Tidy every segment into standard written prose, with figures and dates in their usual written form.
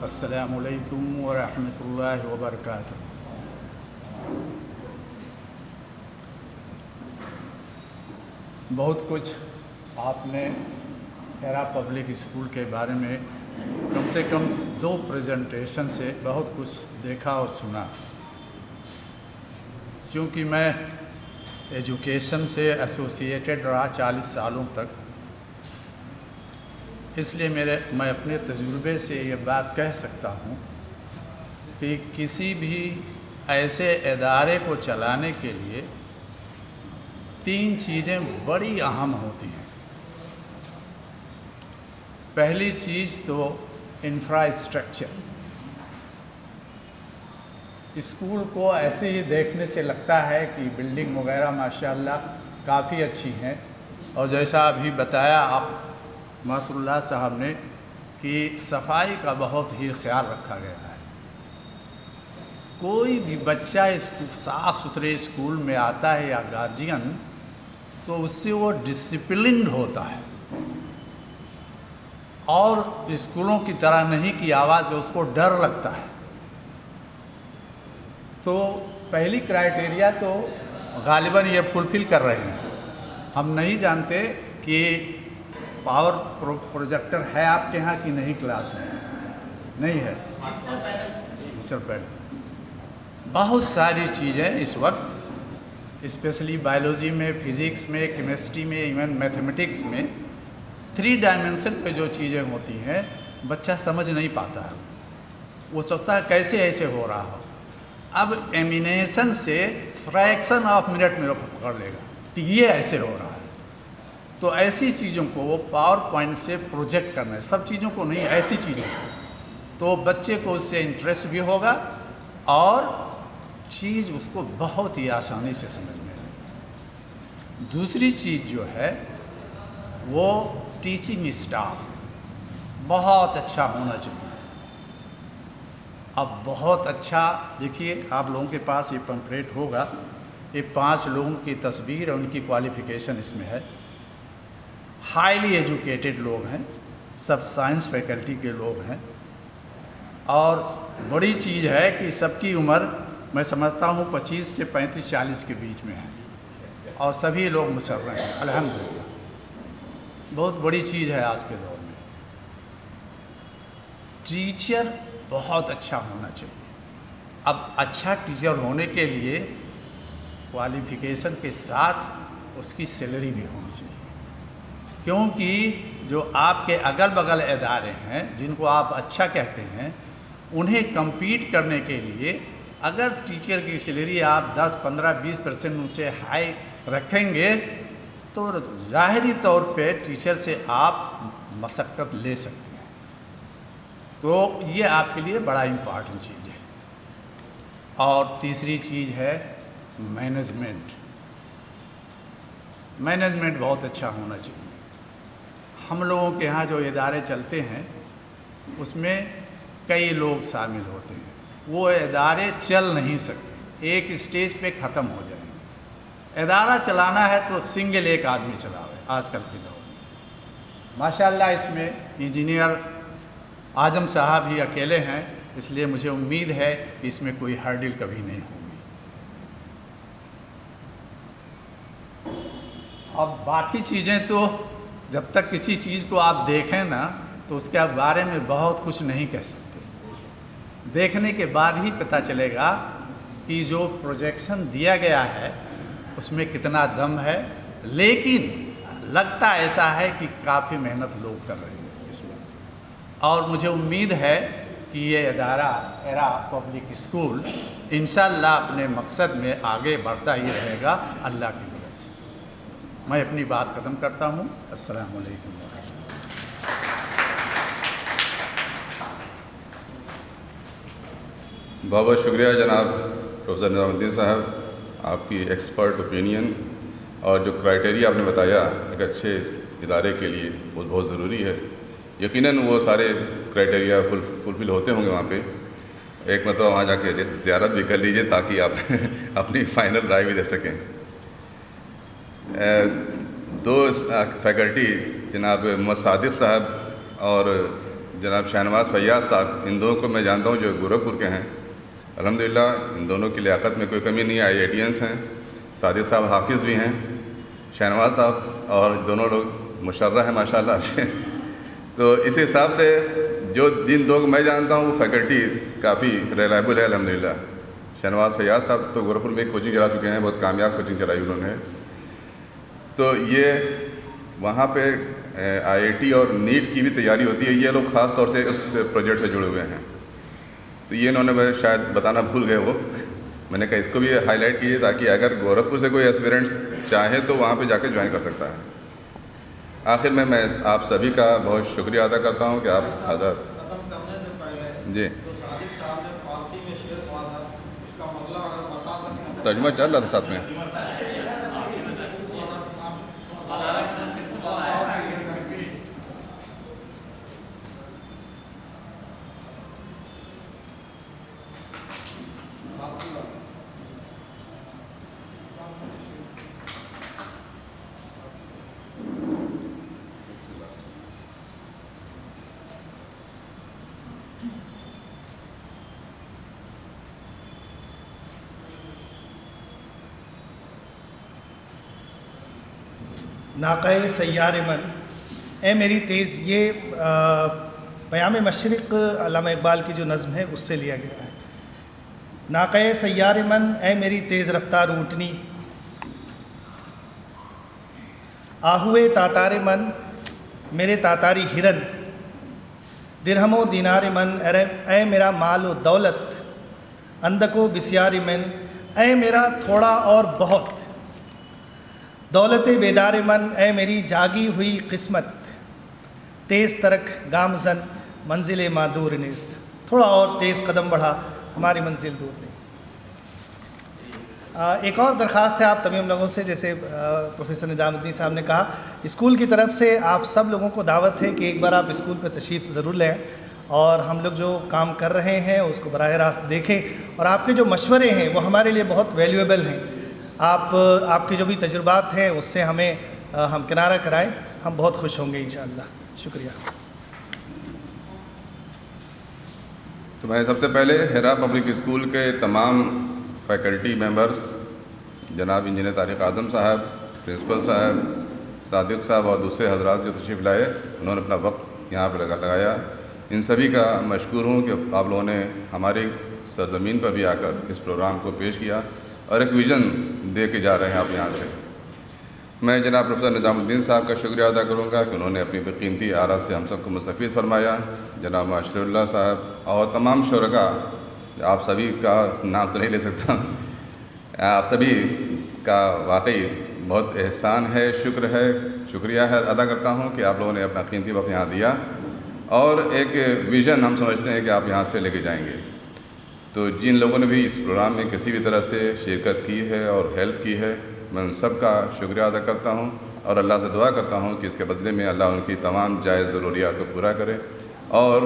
السلام علیکم ورحمۃ اللہ وبرکاتہ۔ بہت کچھ آپ نے ایرا پبلک اسکول کے بارے میں کم سے کم 2 پریزنٹیشن سے بہت کچھ دیکھا اور سنا۔ چونکہ میں ایجوکیشن سے ایسوسیٹڈ رہا 40 سالوں تک، اس لیے میں اپنے تجربے سے یہ بات کہہ سکتا ہوں کہ کسی بھی ایسے ادارے کو چلانے کے لیے 3 چیزیں بڑی اہم ہوتی ہیں۔ پہلی چیز تو انفراسٹرکچر۔ اسکول کو ایسے ہی دیکھنے سے لگتا ہے کہ بلڈنگ وغیرہ ماشاءاللہ کافی اچھی ہیں، اور جیسا ابھی بتایا آپ ماسر اللہ صاحب نے کہ صفائی کا بہت ہی خیال رکھا گیا ہے۔ کوئی بھی بچہ صاف ستھرے اسکول میں آتا ہے یا گارجین، تو اس سے وہ ڈسپلنڈ ہوتا ہے، اور اسکولوں کی طرح نہیں کہ آواز اس کو ڈر لگتا ہے۔ تو پہلی کرائیٹیریا تو غالباً یہ فلفل کر رہے ہیں۔ ہم نہیں جانتے کہ پاور پروجیکٹر ہے آپ کے ہاں کہ نہیں کلاس میں؟ نہیں ہے۔ بہت ساری چیزیں اس وقت اسپیشلی بایولوجی میں، فزکس میں، کیمسٹری میں، ایون میتھمیٹکس میں 3 ڈائمنشن پہ جو چیزیں ہوتی ہیں بچہ سمجھ نہیں پاتا ہے۔ وہ سوچتا ہے کیسے ایسے ہو رہا ہو۔ اب ایمینیشن سے فریکشن آف منٹ میں پکڑ لے گا کہ یہ ایسے ہو رہا ہے۔ تو ایسی چیزوں کو وہ پاور پوائنٹ سے پروجیکٹ کرنا ہے، سب چیزوں کو نہیں، ایسی چیزوں کو، تو بچے کو اس سے انٹرسٹ بھی ہوگا اور چیز اس کو بہت ہی آسانی سے سمجھ میں آئے گی۔ دوسری چیز جو ہے وہ ٹیچنگ اسٹاف بہت اچھا ہونا چاہیے۔ اب بہت اچھا دیکھیے، آپ لوگوں کے پاس یہ پمفلیٹ ہوگا، یہ 5 لوگوں کی تصویر اور ان کی کوالیفیکیشن اس میں ہے۔ ہائیلی ایجوکیٹڈ لوگ ہیں، سب سائنس فیکلٹی کے لوگ ہیں، اور بڑی چیز ہے کہ سب کی عمر میں سمجھتا ہوں 25 سے 35-40 کے بیچ میں ہے، اور سبھی لوگ مسرح ہیں الحمدللہ۔ بہت بڑی چیز ہے آج کے دور میں۔ ٹیچر بہت اچھا ہونا چاہیے۔ اب اچھا ٹیچر ہونے کے لیے کوالیفیکیشن کے ساتھ اس کی سیلری بھی ہونی چاہیے، کیونکہ جو آپ کے اگل بغل ادارے ہیں جن کو آپ اچھا کہتے ہیں، انہیں کمپیٹ کرنے کے لیے اگر ٹیچر کی سیلری آپ 10، 15، 20% ان سے ہائی رکھیں گے تو ظاہری طور پہ ٹیچر سے آپ مشقت لے سکتے ہیں۔ تو یہ آپ کے لیے بڑا امپارٹنٹ چیز ہے۔ اور تیسری چیز ہے مینجمنٹ۔ مینجمنٹ بہت اچھا ہونا چاہیے۔ ہم لوگوں کے ہاں جو ادارے چلتے ہیں اس میں کئی لوگ شامل ہوتے ہیں، وہ ادارے چل نہیں سکتے، ایک اسٹیج پہ ختم ہو جائیں گے۔ ادارہ چلانا ہے تو سنگل ایک آدمی چلاوے آج کل کے دور میں۔ ماشاءاللہ اس میں انجینئر اعظم صاحب ہی اکیلے ہیں، اس لیے مجھے امید ہے کہ اس میں کوئی ہرڈل کبھی نہیں ہوگی۔ اب باقی چیزیں تو جب تک کسی چیز کو آپ دیکھیں نا تو اس کے بارے میں بہت کچھ نہیں کہہ سکتے۔ دیکھنے کے بعد ہی پتہ چلے گا کہ جو پروجیکشن دیا گیا ہے اس میں کتنا دم ہے، لیکن لگتا ایسا ہے کہ کافی محنت لوگ کر رہے ہیں اس میں، اور مجھے امید ہے کہ یہ ادارہ ایرا پبلک اسکول انشاءاللہ اپنے مقصد میں آگے بڑھتا ہی رہے گا اللہ کی مدد سے۔ میں اپنی بات ختم کرتا ہوں۔ السلام علیکم۔ بہت بہت شکریہ جناب پروفیسر نظام الدین صاحب، آپ کی ایکسپرٹ اوپینین اور جو کرائٹیریا آپ نے بتایا ایک اچھے ادارے کے لیے وہ بہت ضروری ہے۔ یقیناً وہ سارے کرائٹیریا فلفل ہوتے ہوں گے وہاں پہ۔ ایک مرتبہ وہاں جا کے زیارت بھی کر لیجیے تاکہ آپ اپنی فائنل رائے بھی دے سکیں۔ 2 فیکلٹی جناب محمد صادق صاحب اور جناب شہنواز فیاض صاحب، ان دونوں کو میں جانتا ہوں جو گورکھپور کے ہیں. الحمدللہ ان دونوں کی لیاقت میں کوئی کمی نہیں ہے. IITians ہیں. صادق صاحب حافظ بھی ہیں. شہنواز صاحب اور دونوں لوگ مشرہ ہیں ماشاءاللہ سے. تو اس حساب سے جو جن دو کو میں جانتا ہوں وہ فیکلٹی کافی ریلائبل ہے الحمدللہ. شہنواز فیاض صاحب تو گورکھپور میں ایک کوچنگ چلا چکے ہیں، بہت کامیاب کوچنگ چلائی انہوں نے. تو یہ وہاں پہ IIT اور نیٹ کی بھی تیاری ہوتی ہے. یہ لوگ خاص طور سے اس پروجیکٹ سے جڑے ہوئے ہیں. تو یہ انہوں نے شاید بتانا بھول گئے وہ. میں نے کہا اس کو بھی ہائی لائٹ کیجیے تاکہ اگر گورکھپور سے کوئی ایسپیرنٹس چاہے تو وہاں پہ جا کے جوائن کر سکتا ہے. آخر میں آپ سبھی کا بہت شکریہ ادا کرتا ہوں کہ آپ حضرت ختم کرنے سے پہلے جی جو صادق صاحب نے فارسی میں شعر پڑھا تھا اس کا مطلب اگر بتا سکیں. ترجمہ چل رہا تھا ساتھ میں. ناقہ سیار من اے میری تیز، یہ پیام مشرق علامہ اقبال کی جو نظم ہے اس سے لیا گیا ہے. ناقہ سیار من اے میری تیز رفتار اونٹنی، آہوئے تاتار من میرے تاتاری ہرن، درہم و دینار من اے میرا مال و دولت، اندک و بسیار من اے میرا تھوڑا اور بہت، دولت بیدار من اے میری جاگی ہوئی قسمت، تیز ترک گامزن منزل مادور نیست. تھوڑا اور تیز قدم بڑھا، ہماری منزل دور نہیں. ایک اور درخواست ہے آپ تمام لوگوں سے، جیسے پروفیسر نظام الدین صاحب نے کہا، اسکول کی طرف سے آپ سب لوگوں کو دعوت ہے کہ ایک بار آپ اسکول پہ تشریف ضرور لیں اور ہم لوگ جو کام کر رہے ہیں اس کو براہ راست دیکھیں، اور آپ کے جو مشورے ہیں وہ ہمارے لیے بہت ویلیویبل ہیں. آپ کے جو بھی تجربات ہیں اس سے ہمیں ہمکنارہ کرائیں، ہم بہت خوش ہوں گے انشاءاللہ. شکریہ. تو میں سب سے پہلے حرا پبلک اسکول کے تمام فیکلٹی ممبرز، جناب انجینئر طارق اعظم صاحب، پرنسپل صاحب، صادق صاحب اور دوسرے حضرات جو تشریف لائے، انہوں نے اپنا وقت یہاں پہ لگایا، ان سبھی کا مشکور ہوں کہ آپ لوگوں نے ہماری سرزمین پر بھی آ کر اس پروگرام کو پیش کیا اور ایک ویژن دے کے جا رہے ہیں آپ یہاں سے. میں جناب پروفیسر نظام الدین صاحب کا شکریہ ادا کروں گا کہ انہوں نے اپنی قیمتی آراء سے ہم سب کو مستفید فرمایا. جناب معاشر اللہ صاحب اور تمام شرکاء، آپ سبھی کا نام تو نہیں لے سکتا، آپ سبھی کا واقعی بہت احسان ہے، شکر ہے، شکریہ ہے ادا کرتا ہوں کہ آپ لوگوں نے اپنا قیمتی وقت یہاں دیا اور ایک ویژن ہم سمجھتے ہیں کہ آپ یہاں سے لے کے جائیں گے. تو جن لوگوں نے بھی اس پروگرام میں کسی بھی طرح سے شرکت کی ہے اور ہیلپ کی ہے، میں ان سب کا شکریہ ادا کرتا ہوں اور اللہ سے دعا کرتا ہوں کہ اس کے بدلے میں اللہ ان کی تمام جائز ضروریات کو پورا کرے اور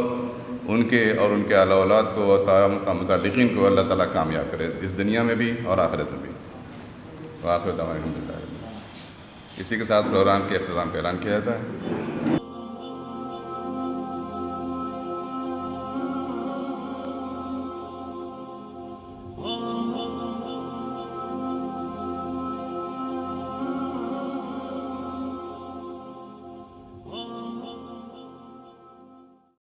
ان کے اعلیٰ اولاد کو اور تمام متعلقین کو اللہ تعالیٰ کامیاب کرے، اس دنیا میں بھی اور آخرت میں بھی. وآخر دعوانا الحمدللہ. اسی کے ساتھ پروگرام کے اختتام کا اعلان کیا جاتا ہے.